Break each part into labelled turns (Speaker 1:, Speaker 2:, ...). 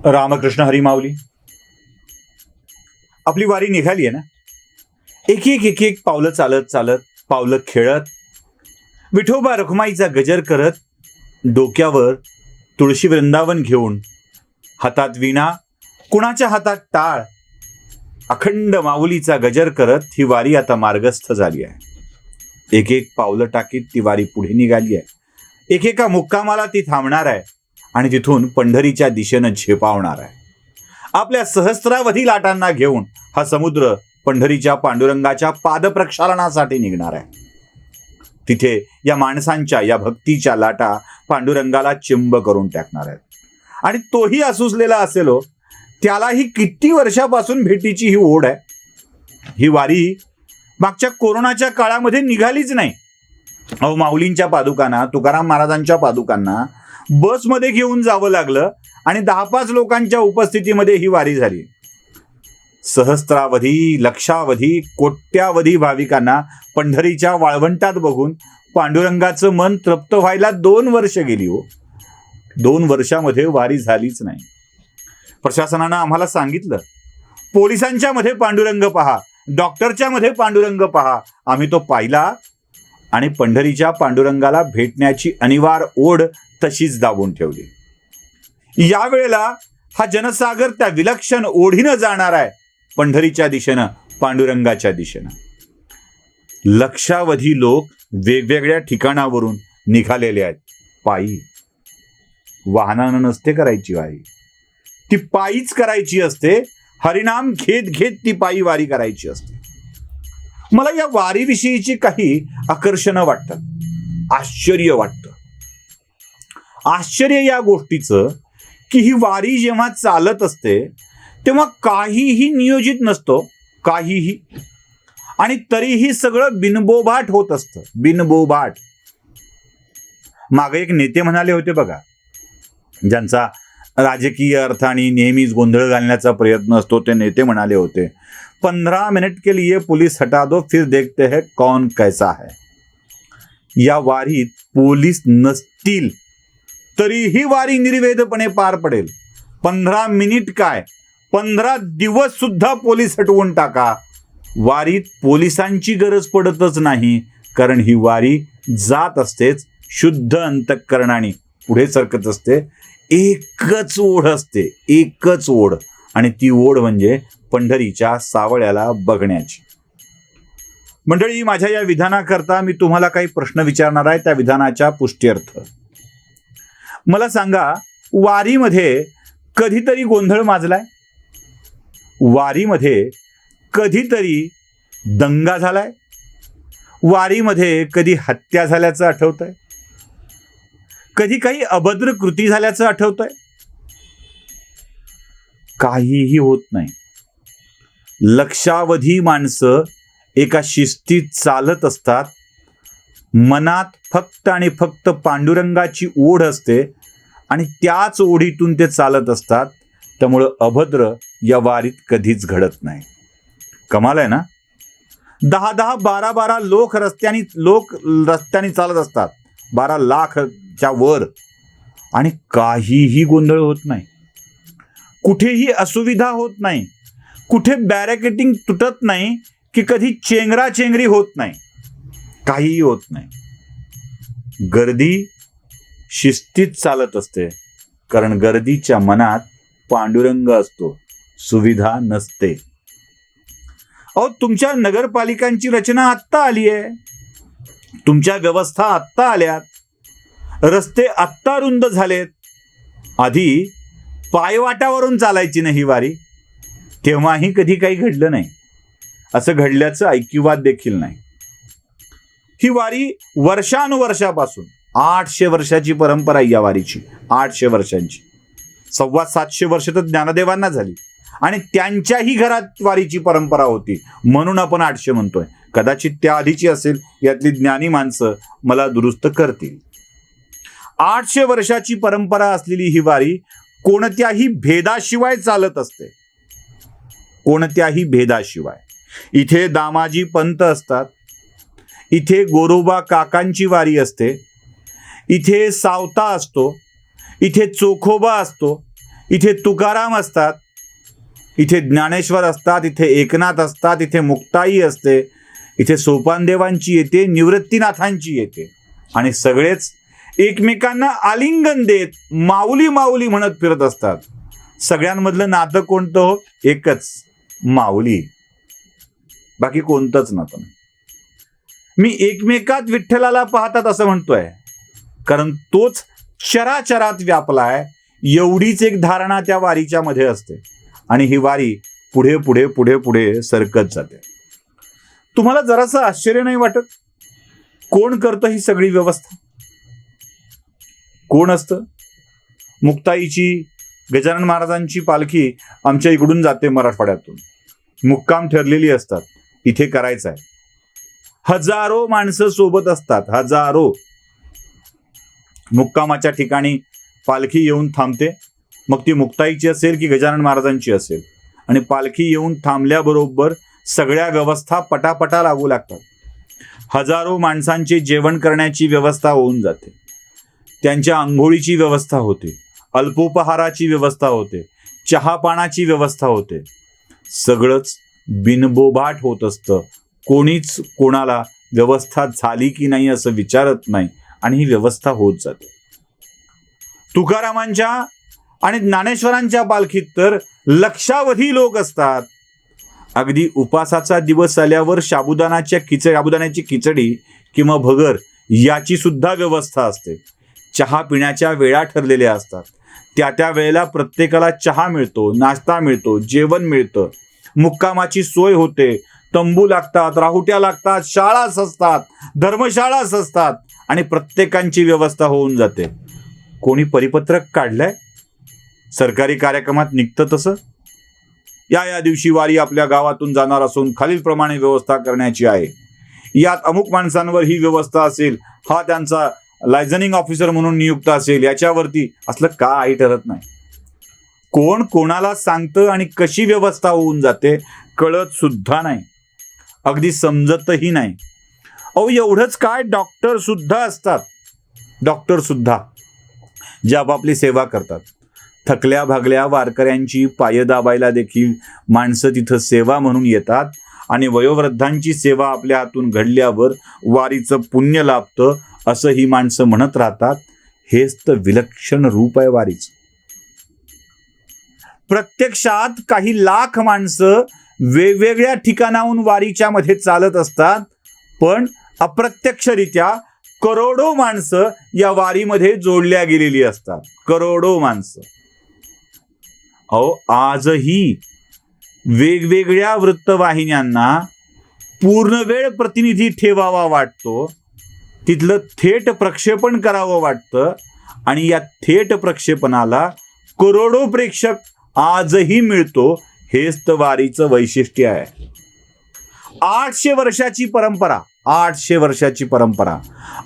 Speaker 1: रामकृष्ण हरी माऊली. आपली वारी निघाली आहे ना. एक एक पावलं चालत चालत, पावलं खेळत, विठोबा रखुमाईचा गजर करत, डोक्यावर तुळशी वृंदावन घेऊन, हातात विणा, कुणाच्या हातात टाळ, अखंड माऊलीचा गजर करत ही वारी आता मार्गस्थ झाली आहे. एक पावलं टाकीत ती वारी पुढे निघाली आहे. एकेका मुक्कामाला ती थांबणार आहे आणि तिथून पंढरीच्या दिशेनं झेपावणार आहे. आपल्या सहस्रावधी लाटांना घेऊन हा समुद्र पंढरीच्या पांडुरंगाच्या पादप्रक्षालनासाठी निघणार आहे. तिथे या माणसांच्या, या भक्तीच्या लाटा पांडुरंगाला चिंब करून टाकणार आहेत. आणि तोही असुसलेला असेल हो, त्यालाही किती वर्षापासून भेटीची ही ओढ आहे. ही वारी मागच्या कोरोनाच्या काळामध्ये निघालीच नाही. अहो, माऊलींच्या पादुकांना, तुकाराम महाराजांच्या पादुकांना बसमध्ये घेऊन जावं लागलं आणि 10-5 लोकांच्या उपस्थितीमध्ये ही वारी झाली. सहस्त्रावधी, लक्षावधी, कोट्यावधी भाविकांना पंढरीच्या वाळवंटात बघून पांडुरंगाचं मन तृप्त व्हायला 2 वर्ष गेली हो. 2 वर्षामध्ये वारी झालीच नाही. प्रशासनानं आम्हाला सांगितलं, पोलिसांच्या मध्ये पांडुरंग पहा, डॉक्टरच्या मध्ये पांडुरंग पहा. आम्ही तो पाहिला आणि पंढरीच्या पांडुरंगाला भेटण्याची अनिवार्य ओढ तशीच दाबून ठेवली. यावेळेला हा जनसागर त्या विलक्षण ओढीनं जाणार आहे पंढरीच्या दिशेनं, पांडुरंगाच्या दिशेनं. लक्षावधी लोक वेगवेगळ्या ठिकाणावरून निघालेले आहेत. पायी, वाहनानं नसते करायची वारी, ती पायीच करायची असते. हरिनाम घेत घेत ती पायी वारी करायची असते. मला या वारीविषयीची काही आकर्षणं वाटतात, आश्चर्य वाटतं. आश्चर्य या गोष्टीचं की ही वारी जेव्हा चालत असते तेव्हा काहीही नियोजित नसतो, काहीही. आणि तरीही सगळं बिनबोभाट होत असतं, बिनबोभाट. मागे एक नेते म्हणाले होते बघा, ज्यांचा राजकीय अर्थाने नेहमीच गोंधळ घालण्याचा प्रयत्न असतो, ते नेते म्हणाले होते, 15 मिनट के लिए पुलिस हटा दो, फिर देखते हैं कौन कैसा है. या वारीत पोलीस नसतील तरीही वारी निर्वेदपणे पार पडेल. 15 मिनिट काय, 15 दिवस सुद्धा पोलीस हटवून टाका, वारीत पोलिसांची गरज पडतच नाही. कारण ही वारी जात असतेच शुद्ध अंतःकरणाने पुढे सरकत असते. एकच ओढ असते, एकच ओढ, आणि ती ओढ म्हणजे पंढरीच्या सावळ्याला बघण्याची. मंडळी, माझ्या या विधानाकरता मी तुम्हाला काही प्रश्न विचारणार आहे, त्या विधानाच्या पुष्ट्यर्थ. मला सांगा, वारीमध्ये कधीतरी गोंधळ माजलाय? वारीमध्ये कधीतरी दंगा झालाय? वारीमध्ये कधी हत्या झाल्याचं आठवतंय? कधी काही अभद्र कृती झाल्याचं आठवतंय? काहीही होत नाही. लक्षावधी माणसं एका शिस्तीत चालत असतात. मनात फक्त आणि फक्त पांडुरंगाची ओढ असते आणि त्याच ओढीतून ते चालत असतात. त्यामुळं अभद्र या वारीत कधीच घडत नाही. कमाल आहे ना. 10-10, 12-12 लोक रस्त्याने चालत असतात, 12 लाखच्या वर, आणि काहीही गोंधळ होत नाही. कुठेही असुविधा होत नाही. कुठे बॅरिकेडिंग तुटत नाही की कधी चेंगराचेंगरी होत नाही. काहीही होत नाही. गर्दी शिस्तीत चालत असते, कारण गर्दीच्या मनात पांडुरंग असतो, सुविधा नसते. अहो, तुमच्या नगरपालिकांची रचना आत्ता आली आहे, तुमच्या व्यवस्था आत्ता आल्यात, रस्ते आत्ता रुंद झालेत. आधी पायवाटावरून चालायची नाही वारी, तेव्हाही कधी काही घडलं नाही. असं घडल्याचं ऐकिवात देखील नाही. ही वारी वर्षानुवर्षापासून, 800 वर्षाची परंपरा आहे या वारीची, 800 वर्षांची. 750 वर्ष तर ज्ञानदेवांना झाली आणि त्यांच्याही घरात वारीची परंपरा होती, म्हणून आपण 800 म्हणतोय. कदाचित त्या आधीची असेल, यातली ज्ञानी माणसं मला दुरुस्त करतील. 800 वर्षाची परंपरा असलेली ही वारी कोणत्याही भेदाशिवाय चालत असते, कोणत्याही भेदाशिवाय. इथे दामाजी पंत असतात, इथे गोरोबा काकांची वारी असते, इथे सावता असतो, इथे चोखोबा असतो, इथे तुकाराम असतात, इथे ज्ञानेश्वर असतात, इथे एकनाथ असतात, इथे मुक्ताई असते, इथे सोपानदेवांची येते, निवृत्तीनाथांची येते आणि सगळेच एकमेकांना आलिंगन देत माऊली माऊली म्हणत फिरत असतात. सगळ्यांमधलं नातं कोणतं हो? एकच, माऊली. बाकी कोणतंच नातं नाही. मी एकमेकात विठ्ठलाला पाहतात असं म्हणतोय कारण तोच चराचरात व्यापलाय, एवढीच एक धारणा त्या वारीच्या मध्ये असते आणि ही वारी पुढे पुढे पुढे पुढे सरकत जाते. तुम्हाला जरासं आश्चर्य नाही वाटत? कोण करतं ही सगळी व्यवस्था? कोण असतं? मुक्ताईची, गजानन महाराजांची पालखी आमच्या इकडून जाते मराठवाड्यातून, मुक्काम ठरलेली असतात, इथे करायचं आहे. हजारो माणसं सोबत असतात, हजारो. मुक्कामाच्या ठिकाणी पालखी येऊन थांबते, मग ती मुक्ताईची असेल की गजानन महाराजांची असेल, आणि पालखी येऊन थांबल्याबरोबर सगळ्या व्यवस्था पटापटा लागू लागतात. हजारो माणसांचे जेवण करण्याची व्यवस्था होऊन जाते, त्यांच्या आंघोळीची व्यवस्था होते, अल्पोपहाराची व्यवस्था होते, चहा पाण्याची व्यवस्था होते. सगळंच बिनबोभाट होत असतं. कोणीच कोणाला व्यवस्था झाली की नाही असं विचारत नाही आणि ही व्यवस्था होत जाते. तुकारामांच्या आणि ज्ञानेश्वरांच्या पालखीत तर लक्षावधी लोक असतात. अगदी उपासाचा दिवस आल्यावर साबुदाण्याची खिचडी किंवा भगर याची सुद्धा व्यवस्था असते. चहा पिण्याच्या वेळा ठरलेल्या असतात, त्या वेळेला प्रत्येकाला चहा मिळतो, नाश्ता मिळतो, जेवण मिळतं, मुक्कामाची सोय होते, तंबू लागतात, राहुट्या लागतात, शाळा असतात, धर्मशाळा असतात आणि प्रत्येकांची व्यवस्था होऊन जाते. कोणी परिपत्रक काढलंय? सरकारी कार्यक्रमात निघतं तसं, या दिवशी वारी आपल्या गावातून जाणार असून खालीलप्रमाणे व्यवस्था करण्याची आहे, यात अमुक माणसांवर ही व्यवस्था असेल, हा त्यांचा लायझनिंग ऑफिसर म्हणून नियुक्त असेल, याच्यावरती असलं काही ठरत नाही. कोण कोणाला सांगतं आणि कशी व्यवस्था होऊन जाते कळत सुद्धा नाही, अगदी समजतही नाही. अहो एवढंच काय, डॉक्टर सुद्धा असतात. डॉक्टर सुद्धा जे आपापली सेवा करतात. थकल्या भागल्या वारकऱ्यांची पाय दाबायला देखील माणसं तिथं सेवा म्हणून येतात आणि वयोवृद्धांची सेवा आपल्या हातून घडल्यावर वारीचं पुण्य लाभतं असं ही माणसं म्हणत राहतात. हेच तर विलक्षण रूप आहे वारीचं. प्रत्यक्षात काही लाख माणसं वेगवेगळ्या ठिकाणाहून वारीच्या मध्ये चालत असतात, पण अप्रत्यक्षरित्या करोडो माणसं या वारीमध्ये जोडल्या गेलेली असतात. करोडो माणसं. अहो आजही वेगवेगळ्या वृत्तवाहिन्यांना पूर्णवेळ प्रतिनिधी ठेवावा वाटतो, तिथलं थेट प्रक्षेपण करावं वाटतं आणि या थेट प्रक्षेपणाला करोडो प्रेक्षक आजही मिळतो. हेच तर वारीचं वैशिष्ट्य आहे. 800 वर्षाची परंपरा, 800 वर्षाची परंपरा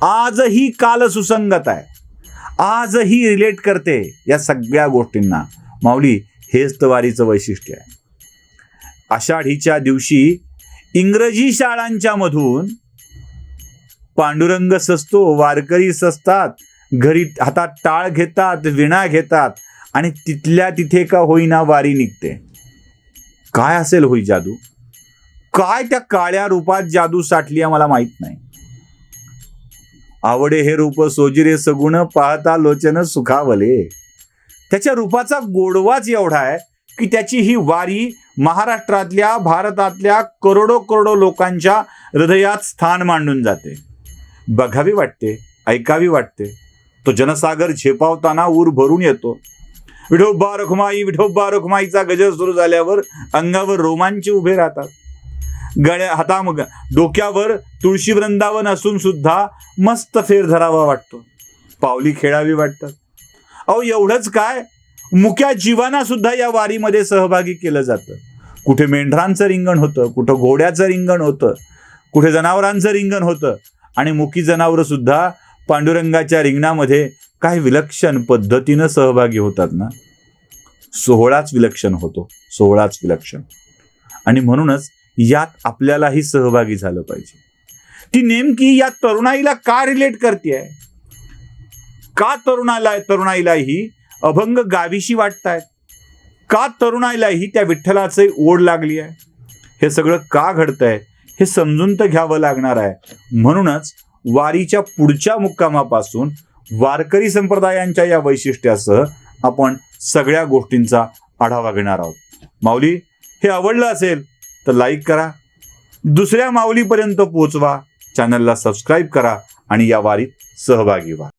Speaker 1: आजही काल सुसंगत आहे, आजही रिलेट करते या सगळ्या गोष्टींना. माऊली, हेच तर वारीचं वैशिष्ट्य आहे. आषाढीच्या दिवशी इंग्रजी शाळांच्या मधून पांडुरंग सजतो, वारकरी सजतात, घरी हातात टाळ घेतात, विणा घेतात आणि तिथल्या तिथे का होईना वारी निघते. काय असेल होई जादू? काय त्या काळ्या रूपात जादू साठली आहे मला माहित नाही. आवडे हे रूप सोजिरे सगुण, पाहता लोचन सुखावले. त्याच्या रूपाचा गोडवाच एवढा आहे की त्याची ही वारी महाराष्ट्रातल्या, भारतातल्या करोडो करोडो लोकांच्या हृदयात स्थान मांडून जाते. बघावी वाटते, ऐकावी वाटते. तो जनसागर झेपावताना ऊर भरून येतो. विठोबा रखुमाई, विठोबा रखुमाईचा गजर सुरू झाल्यावर अंगावर रोमांच उभे राहतात. डोक्यावर तुळशी वृंदावन असून सुद्धा मस्त फेर धरावा वाटतो, पावली खेळावी वाटतात. अहो एवढंच काय, मुक्या जीवांना सुद्धा या वारीमध्ये सहभागी केलं जातं. कुठे मेंढरांचं रिंगण होतं, कुठं घोड्याचं रिंगण होतं, कुठे जनावरांचं रिंगण होतं आणि मुकी जनावरं सुद्धा पांडुरंगाच्या रिंगणामध्ये काही विलक्षण पद्धतीनं सहभागी होतात ना. सोहळाच विलक्षण होतो, सोहळाच विलक्षण. आणि म्हणूनच यात आपल्यालाही सहभागी झालं पाहिजे. ती नेमकी या तरुणाईला का रिलेट करते? का तरुणाईला ही अभंग गावीशी वाटतायत? का तरुणाईलाही त्या विठ्ठलाचे ओढ लागली आहे? हे सगळं का घडतंय हे समजून तर घ्यावं लागणार आहे. म्हणूनच वारीच्या पुढच्या मुक्कामापासून वारकरी संप्रदायांच्या या वैशिष्ट्यासह आपण सगळ्या गोष्टींचा आढावा घेणार आहोत. माऊली, हे आवडलं असेल तर लाईक करा, दुसऱ्या माऊलीपर्यंत पोहोचवा, चॅनलला सबस्क्राईब करा आणि या वारीत सहभागी व्हा.